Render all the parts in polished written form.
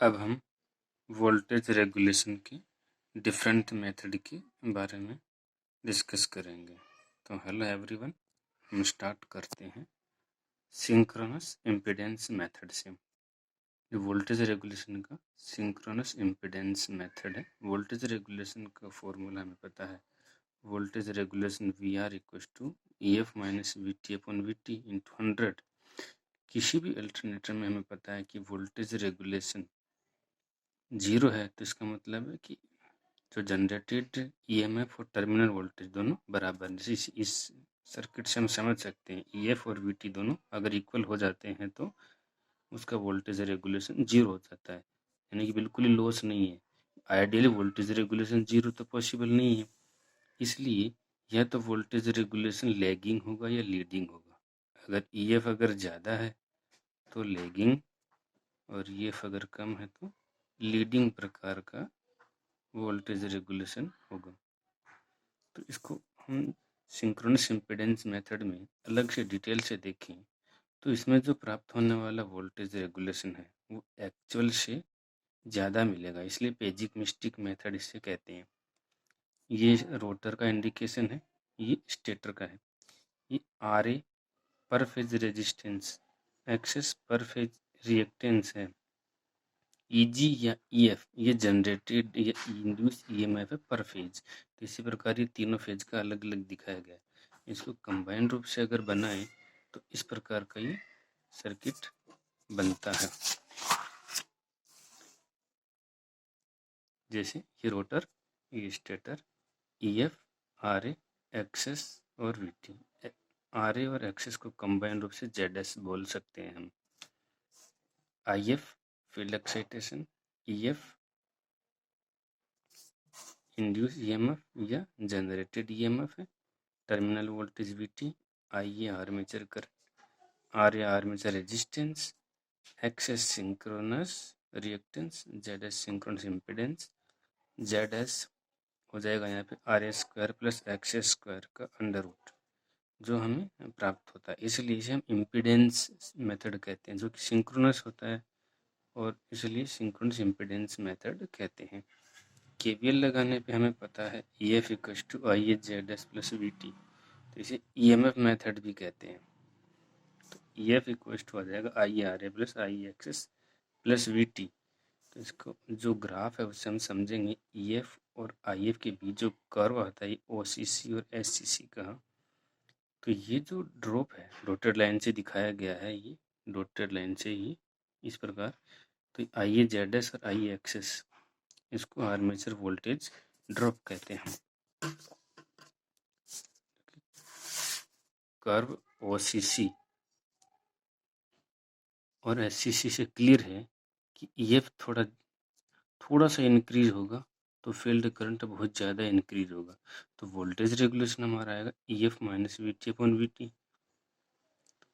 अब हम voltage regulation के डिफरेंट मेथड के बारे में डिस्कस करेंगे। तो हेलो एवरीवन, हम स्टार्ट करते हैं सिंक्रोनस इम्पीडेंस मेथड से। ये वोल्टेज रेगुलेशन का सिंक्रोनस इम्पीडेंस मेथड है। वोल्टेज रेगुलेशन का फॉर्मूला हमें पता है, voltage regulation V R equal to E F minus V T upon V T into 100। किसी भी अल्टरनेटर में हमें पता है कि वोल्टेज रेगुलेशन 0 है, तो इसका मतलब है कि जो जनरेटेड ईएमएफ और टर्मिनल वोल्टेज दोनों बराबर हैं। इस सर्किट से हम समझ सकते हैं ईएफ और वीटी दोनों अगर इक्वल हो जाते हैं तो उसका वोल्टेज रेगुलेशन 0 हो जाता है, यानी कि बिल्कुल ही लॉस नहीं है। आइडियली वोल्टेज रेगुलेशन 0 तो पॉसिबल नहीं है, इसलिए या तो वोल्टेज रेगुलेशन लैगिंग होगा या लीडिंग होगा। अगर ईएफ अगर ज़्यादा है तो लैगिंग और ईएफ अगर कम है तो लीडिंग प्रकार का वोल्टेज रेगुलेशन होगा। तो इसको हम सिंक्रोनस इम्पीडेंस मेथड में अलग से डिटेल से देखें तो इसमें जो प्राप्त होने वाला वोल्टेज रेगुलेशन है वो एक्चुअल से ज़्यादा मिलेगा, इसलिए पेजिक मिस्टिक मेथड इसे कहते हैं। ये रोटर का इंडिकेशन है, ये स्टेटर का है। ये आर ए पर फेज रेजिस्टेंस, एक्सेस पर फेज रिएक्टेंस है। ईजी या ईएफ ये जनरेटेड या इंड्यूस ईएमएफ है पर फेज। तो इसी प्रकार ये तीनों फेज का अलग अलग दिखाया गया है। इसको कंबाइन रूप से अगर बनाए तो इस प्रकार का ये सर्किट बनता है। जैसे ये रोटर, ये stator, EF, R A, X s और वीटी। आर ए और एक्सेस को कंबाइन रूप से जेडएस बोल सकते हैं हम। IF field excitation, EF induced EMF या जनरेटेड ईएमएफ है। Terminal voltage VT, I A armature कर, R A armature resistance, XS synchronous reactance, Z S synchronous impedance. Z S हो जाएगा यहाँ पे R A square plus X A square का under root, जो हमें प्राप्त होता है। इसलिए इसे हम इम्पीडेंस मेथड कहते हैं, जो कि सिंक्रोनस होता है और इसलिए सिंक्रोनस इम्पीडेंस मेथड कहते हैं। केवीएल लगाने पे हमें पता है E F equal to I A Z S plus V T, तो इसे ईएमएफ मेथड भी कहते हैं। तो ई एफ इक्वल टू आ जाएगा I R A plus I X s plus V T. तो इसको जो ग्राफ है उससे हम समझेंगे ई एफ और आई एफ के बीच जो कर्व आता है ओ सी सी और एस सी सी का। तो ये जो ड्रॉप है डॉटेड लाइन से दिखाया गया है, ये डॉटेड लाइन से ही इस प्रकार। तो आई ए जेड एस और आई एक्सेस, इसको आर्मेचर वोल्टेज ड्रॉप कहते हैं। कर्व ओसीसी और एससीसी से क्लियर है कि ईएफ थोड़ा सा इंक्रीज होगा तो फील्ड करंट बहुत ज़्यादा इंक्रीज होगा। तो वोल्टेज रेगुलेशन हमारा आएगा EF minus V T upon V T.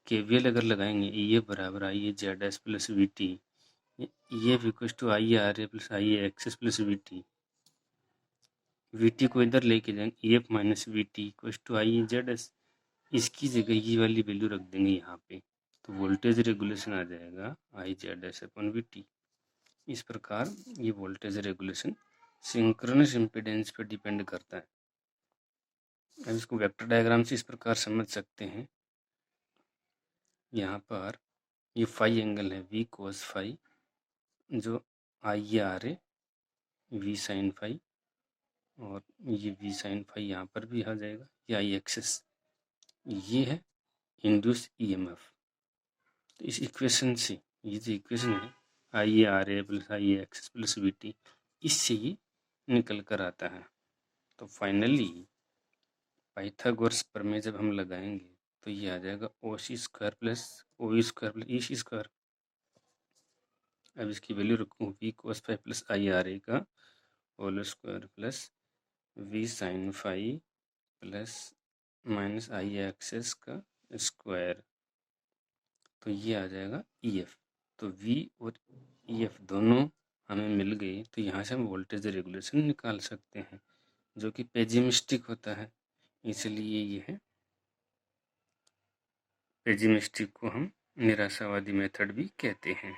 KVL अगर लगाएंगे ईएफ बराबर I A Z S plus V T, EF equal to I A R A plus I A XS plus V T. V T को इधर लेके जाएंगे EF minus V T equal to I A Z S, इसकी जगह ये वाली value रख देंगे यहाँ पे, तो वोल्टेज रेगुलेशन आ जाएगा I Z S upon we T. इस प्रकार ये वोल्टेज रेगुलेशन सिंक्रोनस इम्पीडेंस पर डिपेंड करता है। अब इसको वेक्टर डायग्राम से इस प्रकार समझ सकते हैं। यहाँ पर ये फाई एंगल है वी कोस फाई, जो I R A V sine phi, और ये वी साइन फाई यहाँ पर भी आ जाएगा। ये आई एक्सेस, ये है इंड्यूस ईएमएफ। तो इस इक्वेशन से, ये जो इक्वेशन है I A R A plus I A X plus V T, इससे ये निकल कर आता है। तो फाइनली पाइथागोरस प्रमेय जब हम लगाएंगे तो ये आ जाएगा O C square plus O E square plus E C square. अब इसकी वैल्यू रखूँ V cos five plus I R A का whole square plus V sine five plus minus I XS का स्क्वायर, तो ये आ जाएगा ई एफ। तो वी और ई एफ दोनों हमें मिल गए, तो यहाँ से हम वोल्टेज रेगुलेशन निकाल सकते हैं, जो कि पेजिमिस्टिक होता है। इसलिए ये है पेजिमिस्टिक को हम निराशावादी मेथड भी कहते हैं।